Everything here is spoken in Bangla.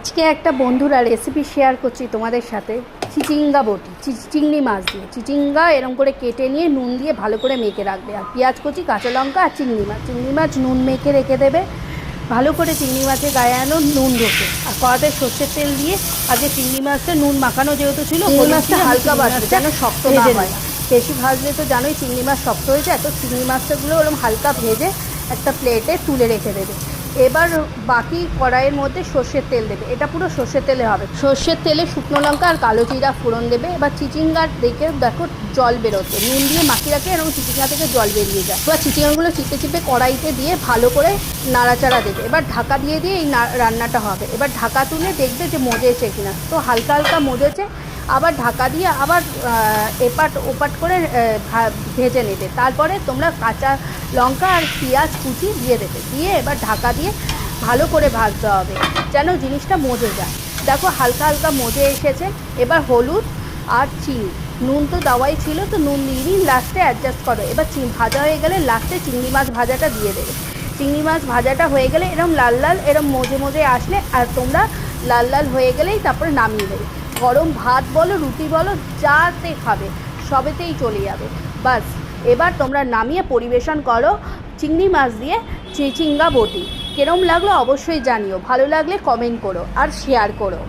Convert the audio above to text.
আজকে একটা বন্ধুরা রেসিপি শেয়ার করছি তোমাদের সাথে। চিচিঙ্গা বটি, চিংড়ি মাছ দিয়ে চিচিঙ্গা এরকম করে কেটে নিয়ে নুন দিয়ে ভালো করে মেখে রাখবে। আর পেঁয়াজ কুচি, কাঁচা লঙ্কা আর চিংড়ি মাছ নুন মেখে রেখে দেবে। ভালো করে চিংড়ি মাছের গায়ে আনো নুন ঢোকে। আর কড়াতে সর্ষের তেল দিয়ে আগে চিংড়ি মাছটা নুন মাখানো যেহেতু ছিল, চিংড়ি মাছটা হালকা ভাজবে যেন শক্ত না হয়। বেশি ভাজলে তো জানোই চিংড়ি মাছ শক্ত হয়ে যায়। তো চিংড়ি মাছগুলো ওরকম হালকা ভেজে একটা প্লেটে তুলে রেখে দেবে। এবার বাকি কড়াইয়ের মধ্যে সর্ষের তেল দেবে। এটা পুরো সর্ষের তেলে হবে। সর্ষের তেলে শুকনো লঙ্কা আর কালো জিরা ফোড়ন দেবে। এবার চিচিঙ্গার দেখে দেখো জল বেরোতে, নুন দিয়ে মাখিয়ে রাখে এবং চিচিঙ্গা থেকে জল বেরিয়ে যায়। এবার চিচিঙ্গাগুলো চিপে চিপে কড়াইতে দিয়ে ভালো করে নাড়াচাড়া দেবে। এবার ঢাকা দিয়ে এই রান্নাটা হবে। এবার ঢাকা তুলে দেখবে যে মজেছে কিনা। তো হালকা হালকা মজেছে। আবার ঢাকা দিয়ে আবার এপাট ওপাট করে ভেজে নেবে। তারপরে তোমরা কাঁচা লঙ্কা আর পেঁয়াজ কুচি দিয়ে দেবে। দিয়ে এবার ঢাকা দিয়ে ভালো করে ভাজতে হবে যেন জিনিসটা মজে যায়। দেখো হালকা হালকা মজে এসেছে। এবার হলুদ আর চিনি, নুন তো দেওয়াই ছিল, তো নুন দিয়ে দিন, লাস্টে অ্যাডজাস্ট করো। এবার ভাজা হয়ে গেলে লাস্টে চিংড়ি মাছ ভাজাটা দিয়ে দেবে। চিংড়ি মাছ ভাজাটা হয়ে গেলে এরম লাল লাল এরম মজে মজে আসলে, আর তোমরা লাল লাল হয়ে গেলেই তারপরে নামিয়ে দেবে। গরম ভাত বলো, রুটি বলো, যাতে খাবে সবেতেই চলে যাবে। বাস এবার তোমরা নামিয়ে পরিবেশন করো চিংড়ি মাছ দিয়ে চিচিঙ্গা বটি। কেরম লাগলো অবশ্যই জানিও। ভালো লাগলে কমেন্ট করো আর শেয়ার করো।